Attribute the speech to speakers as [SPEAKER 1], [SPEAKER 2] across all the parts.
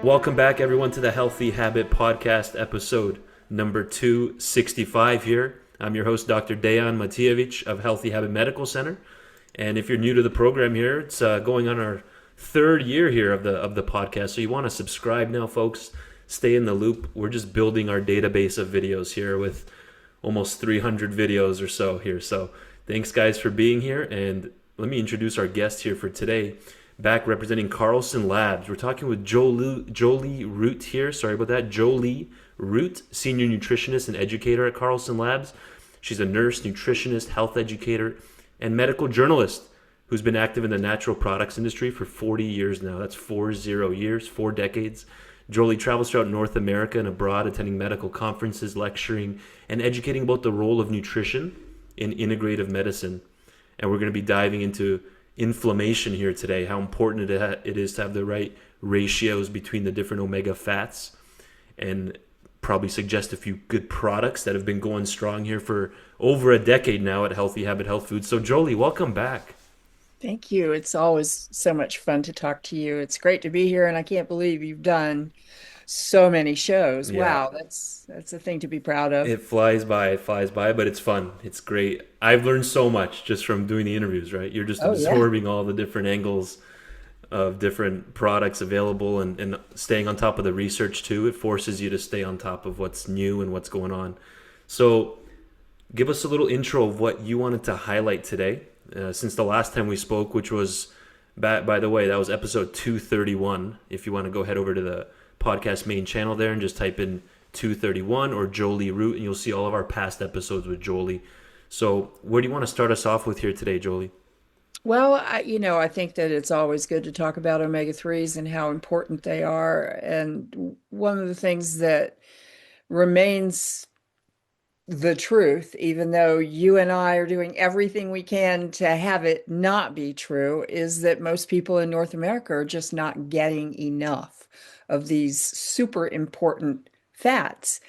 [SPEAKER 1] Welcome back, everyone, to the Healthy Habit Podcast, episode number 265 here. I'm your host, Dr. Dejan Matijevic of Healthy Habit Medical Center. And if you're new to the program here, it's going on our third year here of the podcast. So you want to subscribe now, folks. Stay in the loop. We're just building our database of videos here with almost 300 videos or so here. So thanks, guys, for being here. And let me introduce our guest here for today. Back representing Carlson Labs. We're talking with Jolie Root here. Sorry about that. Jolie Root, Senior Nutritionist and Educator at Carlson Labs. She's a nurse, nutritionist, health educator, and medical journalist who's been active in the natural products industry for 40 years now. That's 40 years, 4 decades. Jolie travels throughout North America and abroad, attending medical conferences, lecturing, and educating about the role of nutrition in integrative medicine. And we're going to be diving into inflammation here today, how important it is to have the right ratios between the different omega fats, and probably suggest a few good products that have been going strong here for over a decade now at Healthy Habit Health Foods. So Jolie, welcome back.
[SPEAKER 2] Thank you. It's always so much fun to talk to you. It's great to be here, and I can't believe you've done so many shows.
[SPEAKER 1] Yeah,
[SPEAKER 2] Wow, that's a thing to be proud of.
[SPEAKER 1] it flies by, but it's fun. It's great. I've learned so much just from doing the interviews, right? You're just
[SPEAKER 2] Oh yeah.
[SPEAKER 1] absorbing all the different angles of different products available, and staying on top of the research too. It forces you to stay on top of what's new and what's going on. So give us a little intro of what you wanted to highlight today, since the last time we spoke, which was, by the way, that was episode 231. If you want to go head over to the podcast main channel there and just type in 231 or Jolie Root, and you'll see all of our past episodes with Jolie. So where do you want to start us off with here today, Jolie?
[SPEAKER 2] Well, I think that it's always good to talk about omega-3s and how important they are. And one of the things that remains the truth, even though you and I are doing everything we can to have it not be true, is that most people in North America are just not getting enough of these super important fats.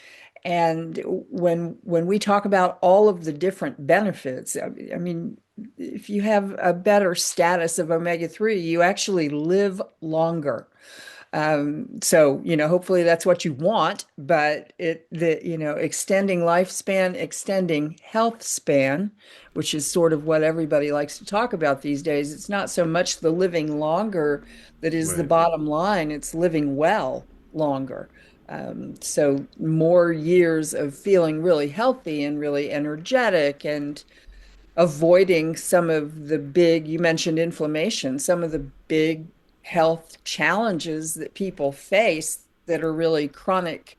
[SPEAKER 2] And when we talk about all of the different benefits, I mean, if you have a better status of omega-3, you actually live longer. So, hopefully that's what you want, but extending lifespan, extending health span, which is sort of what everybody likes to talk about these days. It's not so much the living longer that is the
[SPEAKER 1] Right.
[SPEAKER 2] bottom line, it's living well longer. So more years of feeling really healthy and really energetic and avoiding some of the big, you mentioned inflammation, some of the big health challenges that people face that are really chronic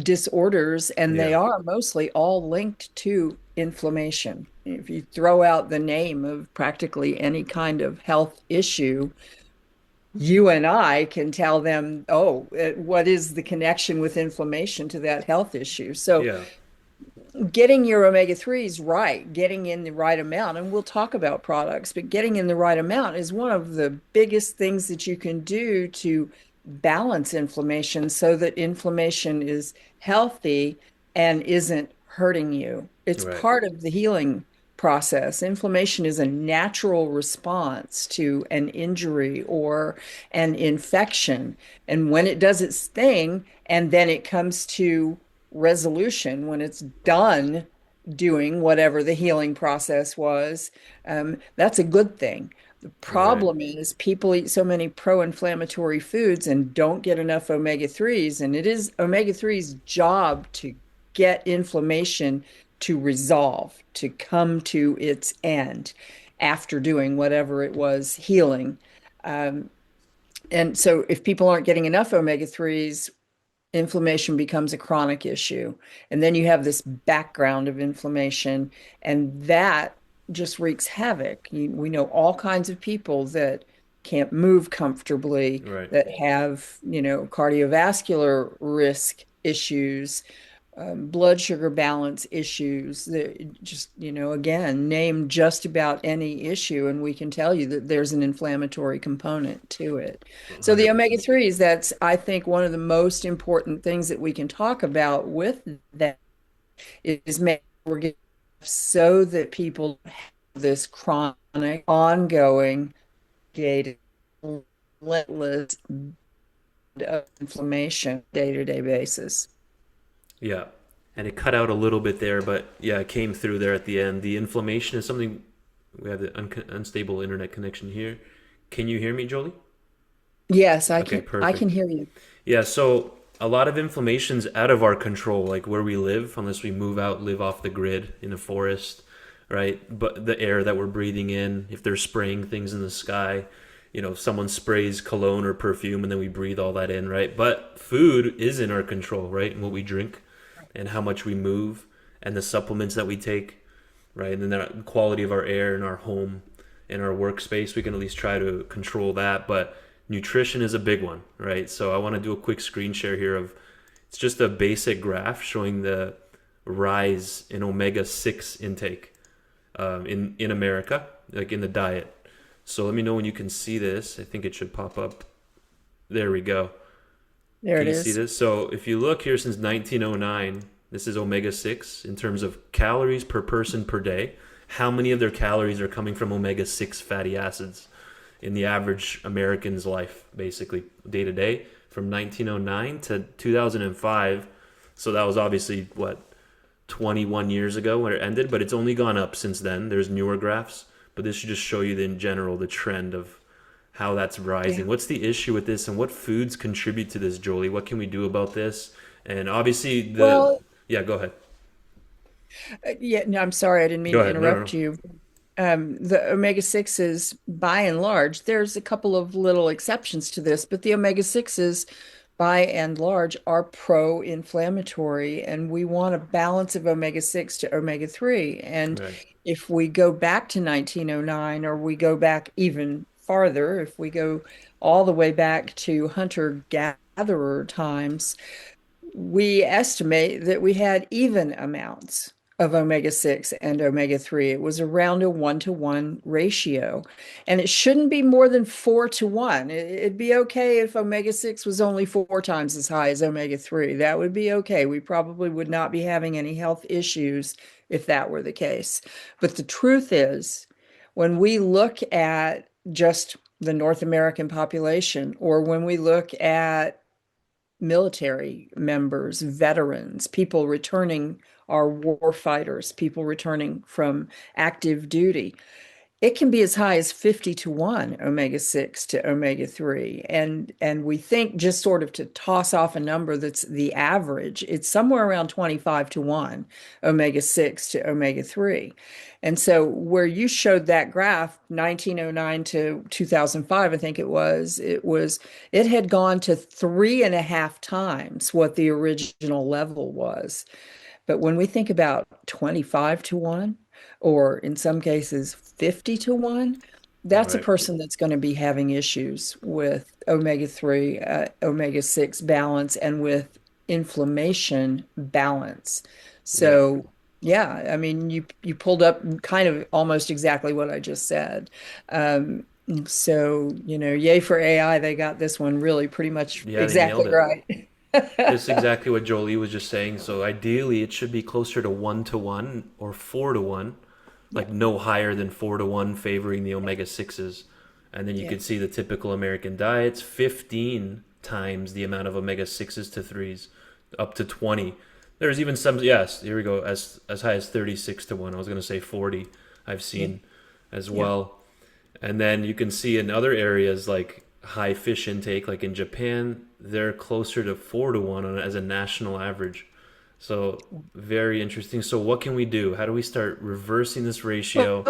[SPEAKER 2] disorders, and they
[SPEAKER 1] Yeah.
[SPEAKER 2] are mostly all linked to inflammation. If you throw out the name of practically any kind of health issue, you and I can tell them, oh, what is the connection with inflammation to that health issue? So
[SPEAKER 1] Yeah.
[SPEAKER 2] getting your omega-3s right, getting in the right amount, and we'll talk about products, but getting in the right amount is one of the biggest things that you can do to balance inflammation so that inflammation is healthy and isn't hurting you. It's
[SPEAKER 1] Right.
[SPEAKER 2] part of the healing process. Inflammation is a natural response to an injury or an infection. And when it does its thing, and then it comes to resolution, when it's done doing whatever the healing process was, that's a good thing. The
[SPEAKER 1] Right.
[SPEAKER 2] problem is people eat so many pro-inflammatory foods and don't get enough omega-3s, and it is omega-3's job to get inflammation to resolve, to come to its end after doing whatever it was healing. Um, and so if people aren't getting enough omega-3s, inflammation becomes a chronic issue. And then you have this background of inflammation, and that just wreaks havoc. We know all kinds of people that can't move comfortably,
[SPEAKER 1] Right.
[SPEAKER 2] that have, cardiovascular risk issues, blood sugar balance issues, that just, again, name just about any issue, and we can tell you that there's an inflammatory component to it. So the
[SPEAKER 1] 100%.
[SPEAKER 2] omega-3s, that's, I think, one of the most important things that we can talk about with that is make we're getting so that people have this chronic, ongoing, gated, relentless of inflammation day-to-day basis.
[SPEAKER 1] Yeah. And it cut out a little bit there, but yeah, it came through there at the end. The inflammation is something. We have the unstable internet connection here. Can you hear me, Jolie?
[SPEAKER 2] Yes,
[SPEAKER 1] Okay,
[SPEAKER 2] I can
[SPEAKER 1] perfect.
[SPEAKER 2] hear you.
[SPEAKER 1] Yeah, so a lot of inflammation's out of our control, like where we live, unless we move out, live off the grid in a forest, right? But the air that we're breathing in, if they're spraying things in the sky, if someone sprays cologne or perfume and then we breathe all that in, right? But food is in our control, right? And what we drink and how much we move and the supplements that we take, right? And then the quality of our air in our home, in our workspace, we can at least try to control that. But nutrition is a big one, right? So I want to do a quick screen share here of it's just a basic graph showing the rise in omega-6 intake in America, like in the diet. So let me know when you can see this. I think it should pop up. There we go.
[SPEAKER 2] There
[SPEAKER 1] Can
[SPEAKER 2] it
[SPEAKER 1] you see
[SPEAKER 2] is.
[SPEAKER 1] this? So if you look here since 1909, this is omega-6 in terms of calories per person per day. How many of their calories are coming from omega-6 fatty acids in the average American's life, basically, day to day, from 1909 to 2005. So that was obviously, what, 21 years ago when it ended, but it's only gone up since then. There's newer graphs, but this should just show you in general the trend of how that's
[SPEAKER 2] Yeah.
[SPEAKER 1] rising. What's the issue with this, and what foods contribute to this, Jolie? What can we do about this? And obviously,
[SPEAKER 2] Well,
[SPEAKER 1] yeah, go ahead.
[SPEAKER 2] yeah, no, I'm sorry, I didn't mean
[SPEAKER 1] Go
[SPEAKER 2] to
[SPEAKER 1] ahead. No, no, no.
[SPEAKER 2] interrupt you. The omega-6s, by and large, there's a couple of little exceptions to this, but the omega-6s, by and large, are pro-inflammatory, and we want a balance of omega-6 to omega-3. And
[SPEAKER 1] Right.
[SPEAKER 2] if we go back to 1909, or we go back even farther, if we go all the way back to hunter-gatherer times, we estimate that we had even amounts of omega-6 and omega-3. It was around a 1-to-1 ratio. And it shouldn't be more than 4-to-1. It'd be okay if omega-6 was only 4 times as high as omega-3. That would be okay. We probably would not be having any health issues if that were the case. But the truth is, when we look at just the North American population, or when we look at military members, veterans, people returning, our war fighters, people returning from active duty, it can be as high as 50-to-1 omega-6 to omega-3. And we think, just sort of to toss off a number that's the average, it's somewhere around 25-to-1 omega-6 to omega-3. And so where you showed that graph, 1909 to 2005, I think it had gone to 3.5 times what the original level was. But when we think about 25-to-1, or in some cases 50-to-1, that's a
[SPEAKER 1] Right.
[SPEAKER 2] person that's going to be having issues with omega-3, omega-6 balance, and with inflammation balance.
[SPEAKER 1] Yeah.
[SPEAKER 2] So, yeah, I mean, you pulled up kind of almost exactly what I just said. Um, so, yay for AI. They got this one really pretty much
[SPEAKER 1] Yeah, they nailed
[SPEAKER 2] exactly
[SPEAKER 1] it.
[SPEAKER 2] right.
[SPEAKER 1] Just exactly what Jolie was just saying. So ideally, it should be closer to 1-to-1 or 4-to-1,
[SPEAKER 2] Yeah,
[SPEAKER 1] like no higher than 4-to-1 favoring the omega-6s. And then you
[SPEAKER 2] yeah,
[SPEAKER 1] could see the typical American diets 15 times the amount of omega-6s to 3s, up to 20. There's even some, yes, here we go, as high as 36-to-1. I was going to say 40, I've
[SPEAKER 2] yeah,
[SPEAKER 1] seen as
[SPEAKER 2] yeah.
[SPEAKER 1] well. And then you can see in other areas like high fish intake, like in Japan, they're closer to 4-to-1 as a national average. So very interesting. So what can we do? How do we start reversing this
[SPEAKER 2] Well,
[SPEAKER 1] ratio?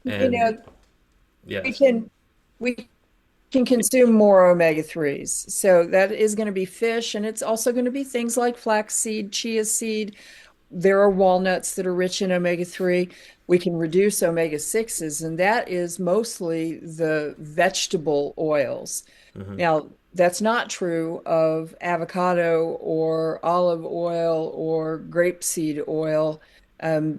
[SPEAKER 2] you
[SPEAKER 1] And
[SPEAKER 2] know, we
[SPEAKER 1] yes.
[SPEAKER 2] can we can consume more omega-3s. So that is going to be fish, and it's also going to be things like flaxseed, chia seed. There are walnuts that are rich in omega-3. We can reduce omega-6s, and that is mostly the vegetable oils.
[SPEAKER 1] Hmm.
[SPEAKER 2] Now, that's not true of avocado or olive oil or grapeseed oil.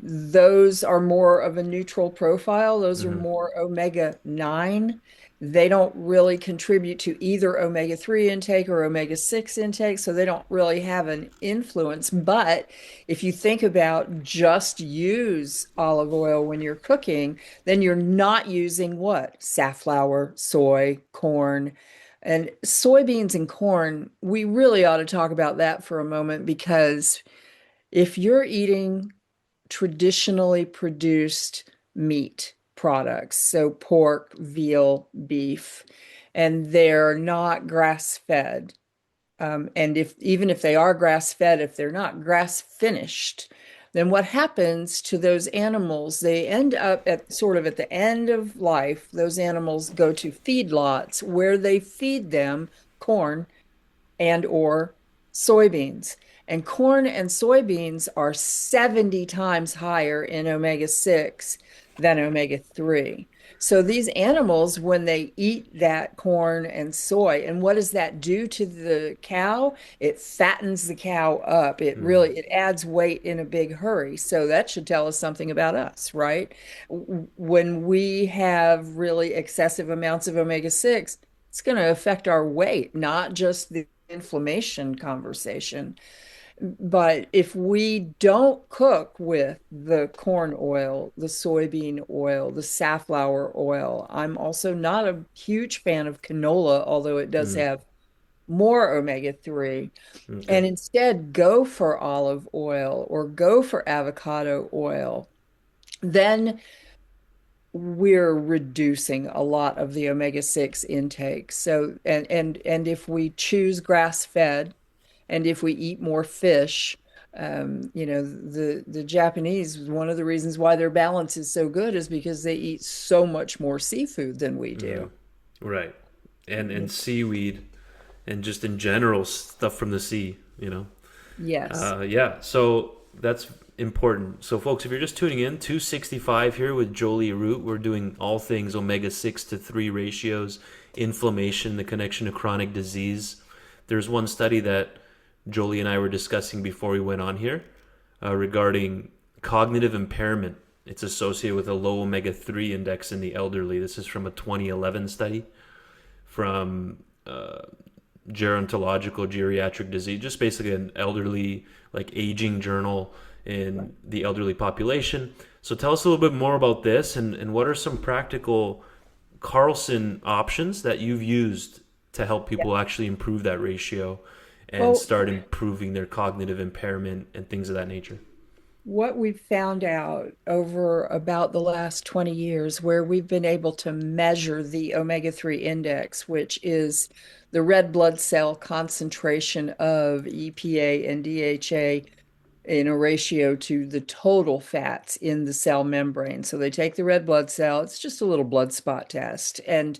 [SPEAKER 2] Those are more of a neutral profile. Those are
[SPEAKER 1] Hmm.
[SPEAKER 2] more omega-9. They don't really contribute to either omega-3 intake or omega-6 intake, so they don't really have an influence. But if you think about just use olive oil when you're cooking, then you're not using what? Safflower, soy, corn, And soybeans and corn, we really ought to talk about that for a moment because if you're eating traditionally produced meat products, so pork, veal, beef, and they're not grass-fed, and if even if they are grass fed, if they're not grass finished, then what happens to those animals? They end up at sort of at the end of life. Those animals go to feedlots where they feed them corn and or soybeans. And corn and soybeans are 70 times higher in omega-6 than omega-3. So these animals, when they eat that corn and soy, and what does that do to the cow? It fattens the cow up. It adds weight in a big hurry. So that should tell us something about us, right? When we have really excessive amounts of omega-6, it's going to affect our weight, not just the inflammation conversation. But if we don't cook with the corn oil, the soybean oil, the safflower oil, I'm also not a huge fan of canola, although it does
[SPEAKER 1] Mm.
[SPEAKER 2] have more omega-3,
[SPEAKER 1] Okay.
[SPEAKER 2] and instead go for olive oil or go for avocado oil, then we're reducing a lot of the omega-6 intake. So, and if we choose grass-fed, and if we eat more fish, the Japanese, one of the reasons why their balance is so good is because they eat so much more seafood than we do.
[SPEAKER 1] Right. And seaweed and just in general stuff from the sea, you know.
[SPEAKER 2] Yes.
[SPEAKER 1] Yeah, so that's important. So, folks, if you're just tuning in, 265 here with Jolie Root. We're doing all things omega-6 to 3 ratios, inflammation, the connection to chronic disease. There's one study that Jolie and I were discussing before we went on here regarding cognitive impairment. It's associated with a low omega-3 index in the elderly. This is from a 2011 study from gerontological geriatric disease, just basically an elderly, like aging journal in the elderly population. So tell us a little bit more about this and what are some practical Carlson options that you've used to help
[SPEAKER 2] Yeah.
[SPEAKER 1] people actually improve that ratio and
[SPEAKER 2] Well,
[SPEAKER 1] start improving their cognitive impairment and things of that nature.
[SPEAKER 2] what we've found out over about the last 20 years, where we've been able to measure the omega-3 index, which is the red blood cell concentration of EPA and DHA in a ratio to the total fats in the cell membrane. So they take the red blood cell, it's just a little blood spot test, and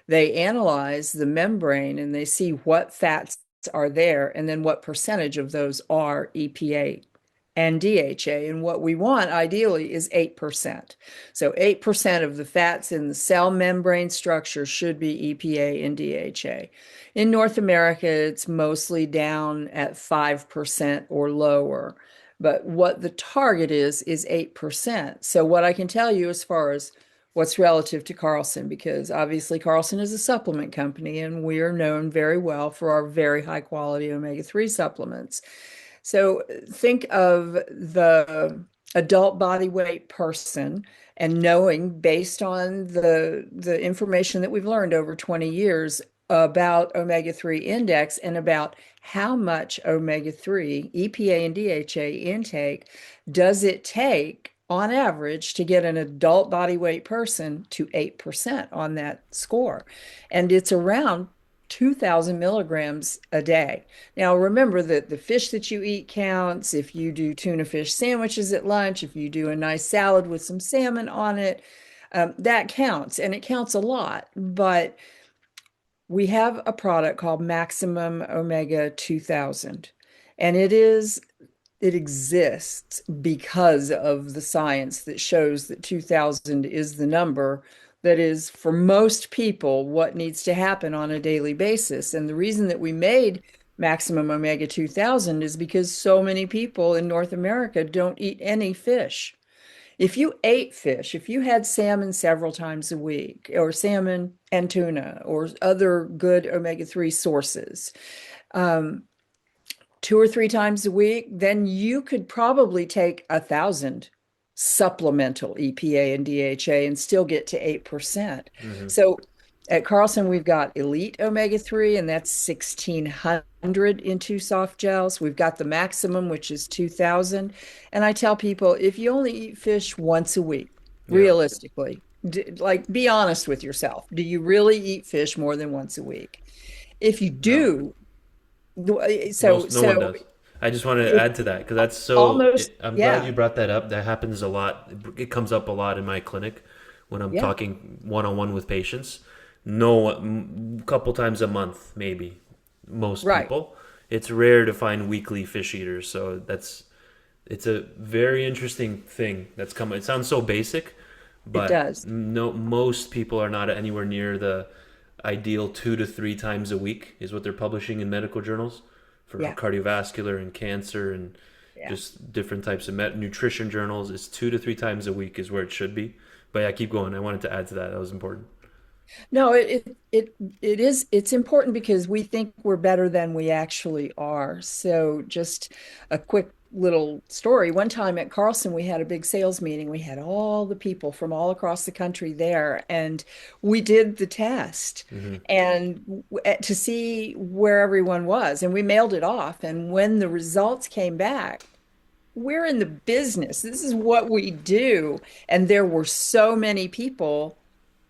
[SPEAKER 2] they analyze the membrane and they see what fats are there and then what percentage of those are EPA and DHA. And what we want ideally is 8%. So 8% of the fats in the cell membrane structure should be EPA and DHA. In North America, it's mostly down at 5% or lower. But what the target is 8%. So what I can tell you as far as what's relative to Carlson, because obviously Carlson is a supplement company and we are known very well for our very high quality omega-3 supplements. So think of the adult body weight person and knowing based on the information that we've learned over 20 years about omega-3 index and about how much omega-3, EPA and DHA intake does it take on average to get an adult body weight person to 8% on that score. And it's around 2,000 milligrams a day. Now, remember that the fish that you eat counts. If you do tuna fish sandwiches at lunch, if you do a nice salad with some salmon on it, that counts, and it counts a lot. But we have a product called Maximum Omega 2000, and it exists because of the science that shows that 2000 is the number that is, for most people, what needs to happen on a daily basis. And the reason that we made Maximum Omega 2000 is because so many people in North America don't eat any fish. If you ate fish, if you had salmon several times a week, or salmon and tuna, or other good omega-3 sources, um, 2 or 3 times a week, then you could probably take 1,000 supplemental EPA and DHA and still get to 8%.
[SPEAKER 1] Hmm.
[SPEAKER 2] So At Carlson, we've got Elite Omega-3, and that's 1,600 in two soft gels. We've got the Maximum, which is 2,000. And I tell people, if you only eat fish once a week,
[SPEAKER 1] Yeah.
[SPEAKER 2] realistically, like be honest with yourself. Do you really eat fish more than once a week? If you
[SPEAKER 1] No.
[SPEAKER 2] do,
[SPEAKER 1] No one
[SPEAKER 2] so
[SPEAKER 1] does. I just want to
[SPEAKER 2] if
[SPEAKER 1] add to that because that's so.
[SPEAKER 2] almost,
[SPEAKER 1] I'm glad
[SPEAKER 2] yeah,
[SPEAKER 1] you brought that up. That happens a lot. It comes up a lot in my clinic when I'm
[SPEAKER 2] yeah,
[SPEAKER 1] talking one on one with patients. No, couple times a month, maybe. Most
[SPEAKER 2] right.
[SPEAKER 1] people. It's rare to find weekly fish eaters, so it's a very interesting thing that's come. It sounds so basic,
[SPEAKER 2] It
[SPEAKER 1] but
[SPEAKER 2] does.
[SPEAKER 1] no, most people are not anywhere near the ideal 2 to 3 times a week is what they're publishing in medical journals for
[SPEAKER 2] Yeah,
[SPEAKER 1] cardiovascular and cancer and
[SPEAKER 2] yeah.
[SPEAKER 1] just different types of nutrition journals. Is 2 to 3 times a week is where it should be. But yeah, keep going. I wanted to add to that. That was important.
[SPEAKER 2] No, it's important because we think we're better than we actually are. So just a quick little story. One time at Carlson, we had a big sales meeting. We had all the people from all across the country there, and we did the test
[SPEAKER 1] Hmm.
[SPEAKER 2] and to see where everyone was, and we mailed it off. And when the results came back, we're in the business. This is what we do. And there were so many people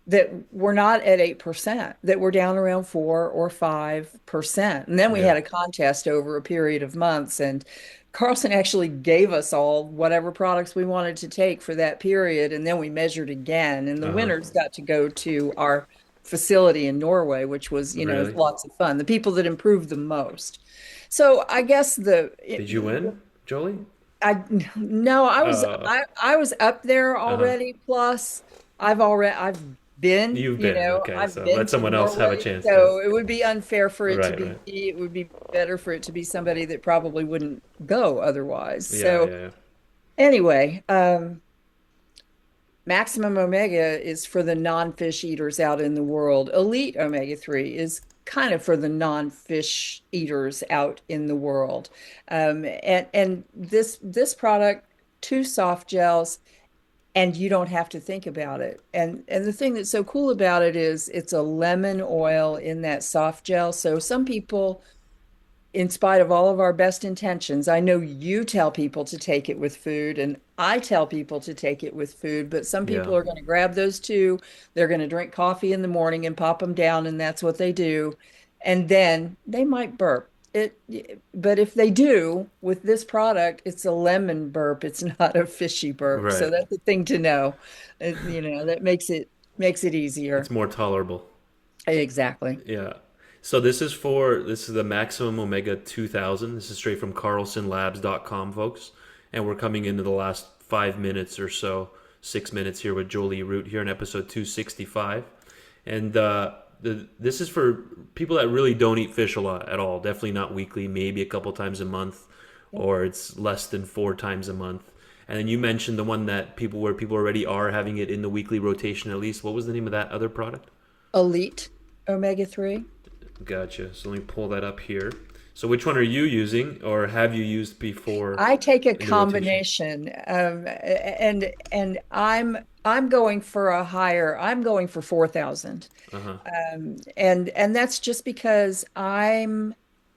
[SPEAKER 2] that were not at 8%, that were down around 4 or 5%. And then we
[SPEAKER 1] Yeah.
[SPEAKER 2] had a contest over a period of months, and Carlson actually gave us all whatever products we wanted to take for that period. And then we measured again, and the
[SPEAKER 1] Uh huh.
[SPEAKER 2] winners got to go to our facility in Norway, which was,
[SPEAKER 1] Really?
[SPEAKER 2] lots of fun. The people that improved the most. So I guess
[SPEAKER 1] Did you win, Jolie?
[SPEAKER 2] I no,
[SPEAKER 1] Uh.
[SPEAKER 2] I was up there
[SPEAKER 1] Uh huh.
[SPEAKER 2] already. Plus, I've been,
[SPEAKER 1] You've been okay.
[SPEAKER 2] I've
[SPEAKER 1] So
[SPEAKER 2] been
[SPEAKER 1] let
[SPEAKER 2] to
[SPEAKER 1] someone else have a
[SPEAKER 2] Norway,
[SPEAKER 1] chance then.
[SPEAKER 2] so it would be unfair for it to
[SPEAKER 1] Right.
[SPEAKER 2] be
[SPEAKER 1] Right.
[SPEAKER 2] me. It would be better for it to be somebody that probably wouldn't go otherwise.
[SPEAKER 1] Yeah.
[SPEAKER 2] So
[SPEAKER 1] Yeah.
[SPEAKER 2] anyway, Maximum Omega is for the non-fish eaters out in the world. Elite Omega-3 is kind of for the non-fish eaters out in the world. And this product, two soft gels, and you don't have to think about it. And the thing that's so cool about it is it's a lemon oil in that soft gel. So some people, in spite of all of our best intentions, I know you tell people to take it with food, and I tell people to take it with food, but some
[SPEAKER 1] Yeah.
[SPEAKER 2] people are going to grab those two. They're going to drink coffee in the morning and pop them down, and that's what they do. And then they might burp. But if they do with this product, it's a lemon burp. It's not a fishy burp. So
[SPEAKER 1] Right.
[SPEAKER 2] that's the thing to know. That makes it
[SPEAKER 1] It's
[SPEAKER 2] easier.
[SPEAKER 1] more tolerable.
[SPEAKER 2] Exactly.
[SPEAKER 1] Yeah. So this is the Maximum Omega 2000. This is straight from carlsonlabs.com, folks. And we're coming into the last 5 minutes or so, 6 minutes here with Jolie Root here in episode 265. And this is for people that really don't eat fish a lot at all. Definitely not weekly, maybe a couple times a month, or it's less than 4 times a month. And then you mentioned the one that where people already are having it in the weekly rotation at least. What was the name of that other product?
[SPEAKER 2] Elite Omega-3.
[SPEAKER 1] Gotcha. So let me pull that up here. So which one are you using or have you used before
[SPEAKER 2] I take a
[SPEAKER 1] in the rotation?
[SPEAKER 2] combination, and I'm going for a higher. I'm going for 4,000,
[SPEAKER 1] Uh-huh.
[SPEAKER 2] and that's just because I'm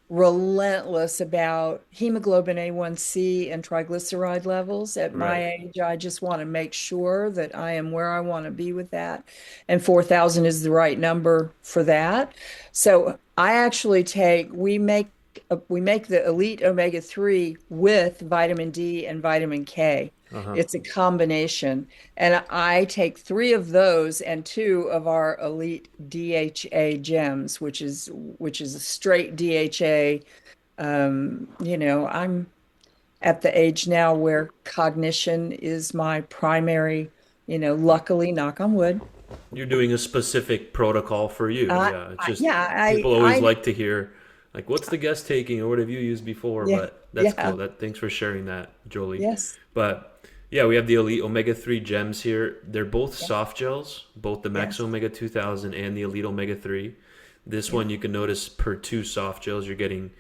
[SPEAKER 2] relentless about hemoglobin A1C and triglyceride levels. At
[SPEAKER 1] Right.
[SPEAKER 2] my age, I just want to make sure that I am where I want to be with that, and 4,000 is the right number for that. So I actually we make the Elite Omega-3 with vitamin D and vitamin K.
[SPEAKER 1] Uh-huh.
[SPEAKER 2] It's a combination. And I take three of those and two of our Elite DHA gems, which is a straight DHA. I'm at the age now where cognition is my primary, luckily, knock on wood.
[SPEAKER 1] You're doing a specific protocol for you. Yeah. It's just
[SPEAKER 2] Yeah,
[SPEAKER 1] people always like to hear like what's the guest taking or what have you used before,
[SPEAKER 2] yeah,
[SPEAKER 1] but that's
[SPEAKER 2] yeah,
[SPEAKER 1] cool. Thanks for sharing that, Jolie.
[SPEAKER 2] yes,
[SPEAKER 1] But yeah, we have the Elite Omega 3 gems here. They're both
[SPEAKER 2] yeah,
[SPEAKER 1] soft gels, both the Max
[SPEAKER 2] yes,
[SPEAKER 1] Omega 2000 and the Elite Omega 3. This
[SPEAKER 2] yeah,
[SPEAKER 1] one you can notice per two soft gels, you're getting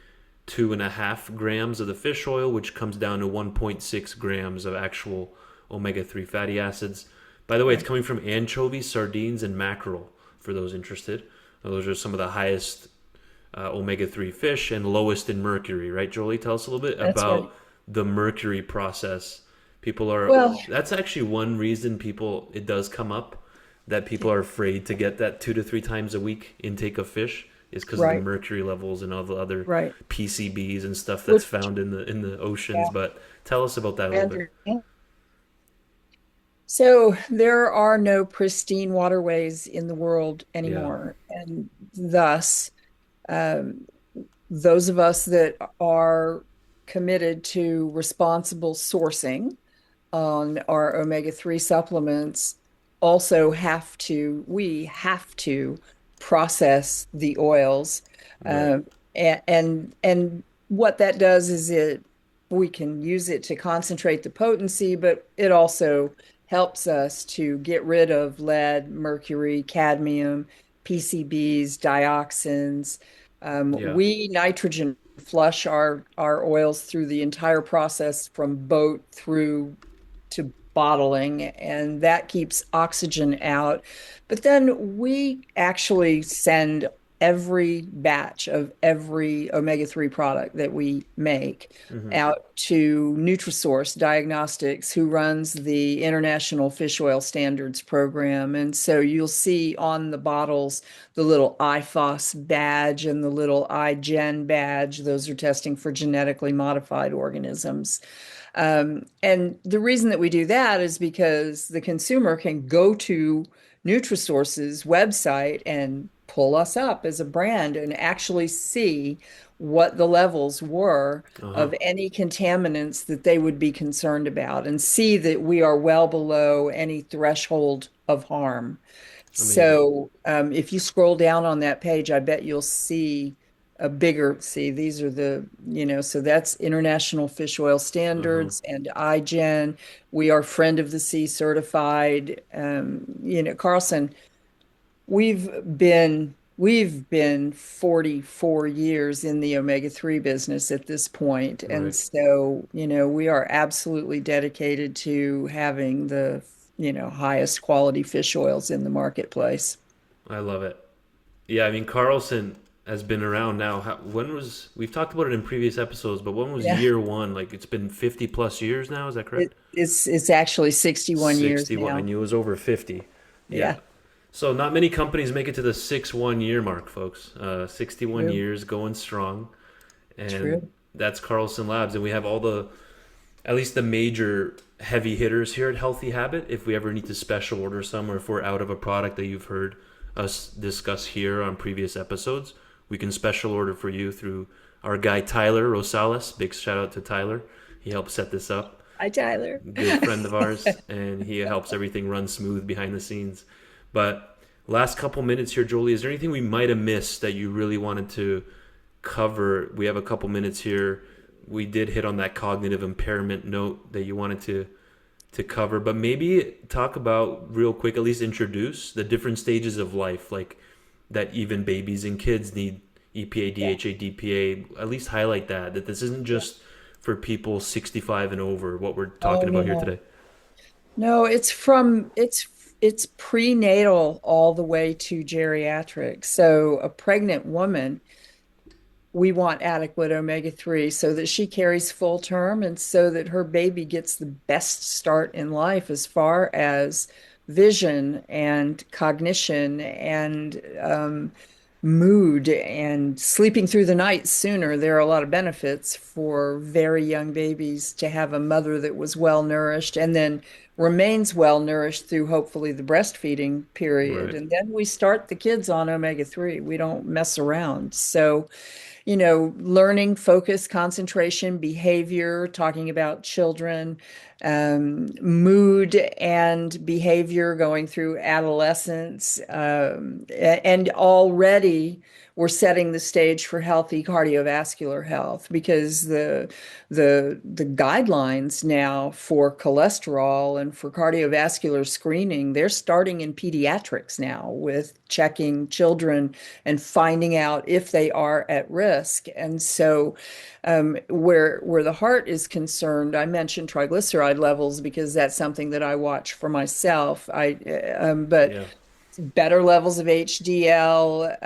[SPEAKER 1] 2.5 grams of the fish oil, which comes down to 1.6 grams of actual omega 3 fatty acids. By the way, it's
[SPEAKER 2] right.
[SPEAKER 1] coming from anchovies, sardines, and mackerel. for those interested. Those are some of the highest omega-3 fish and lowest in mercury, right, Jolie? Tell us a little bit
[SPEAKER 2] That's right.
[SPEAKER 1] about the mercury process. People are,
[SPEAKER 2] Well,
[SPEAKER 1] that's actually one reason it does come up that people are afraid to get that 2 to 3 times a week intake of fish is because of the
[SPEAKER 2] right,
[SPEAKER 1] mercury levels and all the other
[SPEAKER 2] right.
[SPEAKER 1] PCBs and stuff that's
[SPEAKER 2] Which,
[SPEAKER 1] found in the oceans.
[SPEAKER 2] yeah,
[SPEAKER 1] But tell us about that a
[SPEAKER 2] I
[SPEAKER 1] little bit.
[SPEAKER 2] understand. So there are no pristine waterways in the world
[SPEAKER 1] Yeah.
[SPEAKER 2] anymore, and thus, um, those of us that are committed to responsible sourcing on our omega-3 supplements also we have to process the oils.
[SPEAKER 1] Right.
[SPEAKER 2] And what that does is we can use it to concentrate the potency, but it also helps us to get rid of lead, mercury, cadmium, PCBs, dioxins.
[SPEAKER 1] Yeah.
[SPEAKER 2] We nitrogen flush our oils through the entire process from boat through to bottling, and that keeps oxygen out. But then we actually send every batch of every omega-3 product that we make
[SPEAKER 1] Hmm.
[SPEAKER 2] out to Nutrisource Diagnostics, who runs the International Fish Oil Standards Program. And so you'll see on the bottles the little IFOS badge and the little iGen badge. Those are testing for genetically modified organisms. And the reason that we do that is because the consumer can go to Nutrisource's website and pull us up as a brand and actually see what the levels were
[SPEAKER 1] Uh-huh.
[SPEAKER 2] of any contaminants that they would be concerned about and see that we are well below any threshold of harm.
[SPEAKER 1] Amazing.
[SPEAKER 2] So if you scroll down on that page, I bet you'll see these are so that's International Fish Oil
[SPEAKER 1] Uh-huh.
[SPEAKER 2] Standards and iGen. We are Friend of the Sea certified. Carlson, we've been 44 years in the omega-3 business at this point. And
[SPEAKER 1] Right.
[SPEAKER 2] so, we are absolutely dedicated to having the, highest quality fish oils in the marketplace.
[SPEAKER 1] I love it. Yeah, I mean Carlson has been around now. When was we've talked about it in previous episodes, but when was
[SPEAKER 2] Yeah.
[SPEAKER 1] year one? Like it's been 50 plus years now, is that correct?
[SPEAKER 2] It's actually 61 years
[SPEAKER 1] 61. I
[SPEAKER 2] now.
[SPEAKER 1] knew it was over 50. Yeah.
[SPEAKER 2] Yeah,
[SPEAKER 1] So not many companies make it to the 6-1 year mark, folks. 61
[SPEAKER 2] true,
[SPEAKER 1] years going strong. And
[SPEAKER 2] true.
[SPEAKER 1] that's Carlson Labs. And we have at least the major heavy hitters here at Healthy Habit. If we ever need to special order some, or if we're out of a product that you've heard us discuss here on previous episodes, we can special order for you through our guy Tyler Rosales. Big shout out to Tyler. He helped set this up.
[SPEAKER 2] Hi, Tyler.
[SPEAKER 1] Good friend of ours, and he helps everything run smooth behind the scenes. But last couple minutes here, Jolie, is there anything we might have missed that you really wanted to cover? We have a couple minutes here. We did hit on that cognitive impairment note that you wanted to cover, but maybe talk about real quick, at least introduce the different stages of life, like that even babies and kids need EPA,
[SPEAKER 2] Yeah,
[SPEAKER 1] DHA, DPA. At least highlight that this isn't
[SPEAKER 2] yeah.
[SPEAKER 1] just for people 65 and over, what we're
[SPEAKER 2] Oh
[SPEAKER 1] talking about here
[SPEAKER 2] no.
[SPEAKER 1] today.
[SPEAKER 2] No, it's prenatal all the way to geriatric. So a pregnant woman, we want adequate omega-3 so that she carries full term and so that her baby gets the best start in life as far as vision and cognition and mood and sleeping through the night sooner. There are a lot of benefits for very young babies to have a mother that was well nourished and then remains well nourished through hopefully the breastfeeding period.
[SPEAKER 1] Right.
[SPEAKER 2] And then we start the kids on omega-3. We don't mess around. So learning, focus, concentration, behavior, talking about children, mood and behavior going through adolescence. And already we're setting the stage for healthy cardiovascular health because the guidelines now for cholesterol and for cardiovascular screening, they're starting in pediatrics now with checking children and finding out if they are at risk. And so where the heart is concerned, I mentioned triglyceride levels because that's something that I watch for myself. But
[SPEAKER 1] Yeah.
[SPEAKER 2] better levels of HDL,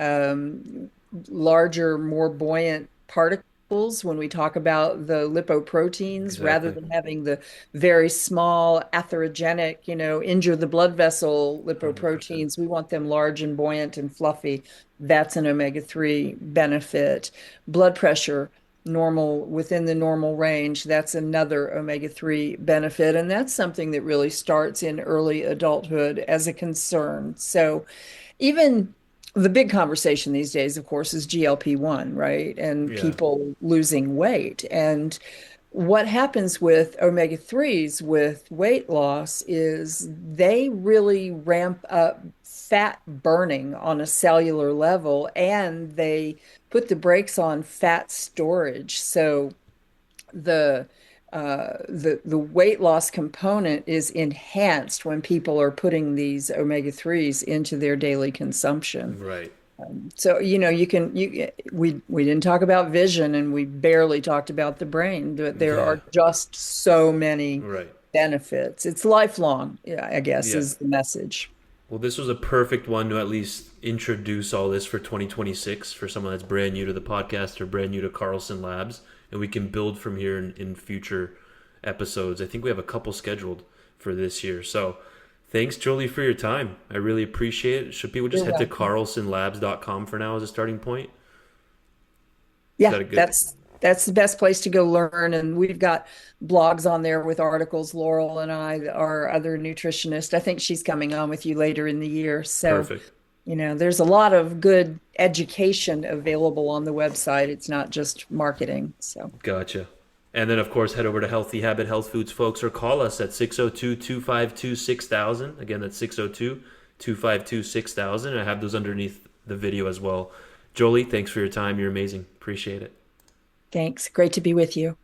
[SPEAKER 2] larger, more buoyant particles when we talk about the lipoproteins, rather
[SPEAKER 1] Exactly.
[SPEAKER 2] than having the very small atherogenic, injure the blood vessel
[SPEAKER 1] 100%.
[SPEAKER 2] lipoproteins. We want them large and buoyant and fluffy. That's an omega-3 benefit. Blood pressure. Normal within the normal range, that's another omega-3 benefit. And that's something that really starts in early adulthood as a concern. So even the big conversation these days, of course, is GLP-1, right? And
[SPEAKER 1] Yeah.
[SPEAKER 2] people losing weight. And what happens with omega-3s with weight loss is they really ramp up fat burning on a cellular level, and they put the brakes on fat storage. So the the weight loss component is enhanced when people are putting these omega-3s into their daily consumption.
[SPEAKER 1] Right.
[SPEAKER 2] So, we didn't talk about vision, and we barely talked about the brain, but there
[SPEAKER 1] Yeah.
[SPEAKER 2] are just so many
[SPEAKER 1] Right.
[SPEAKER 2] benefits. It's lifelong, yeah, I guess,
[SPEAKER 1] Yeah.
[SPEAKER 2] is the message.
[SPEAKER 1] Well, this was a perfect one to at least introduce all this for 2026 for someone that's brand new to the podcast or brand new to Carlson Labs, and we can build from here in future episodes. I think we have a couple scheduled for this year. So, thanks, Jolie, for your time. I really appreciate it. Should people just
[SPEAKER 2] You're
[SPEAKER 1] head to
[SPEAKER 2] welcome.
[SPEAKER 1] carlsonlabs.com for now as a starting point? Is
[SPEAKER 2] Yeah,
[SPEAKER 1] that a good?
[SPEAKER 2] that's the best place to go learn. And we've got blogs on there with articles. Laurel and I, our other nutritionist, I think she's coming on with you later in the year. So,
[SPEAKER 1] Perfect.
[SPEAKER 2] there's a lot of good education available on the website. It's not just marketing. So,
[SPEAKER 1] Gotcha. And then, of course, head over to Healthy Habit Health Foods, folks, or call us at 602-252-6000. Again, that's 602-252-6000. I have those underneath the video as well. Jolie, thanks for your time. You're amazing. Appreciate it.
[SPEAKER 2] thanks. Great to be with you.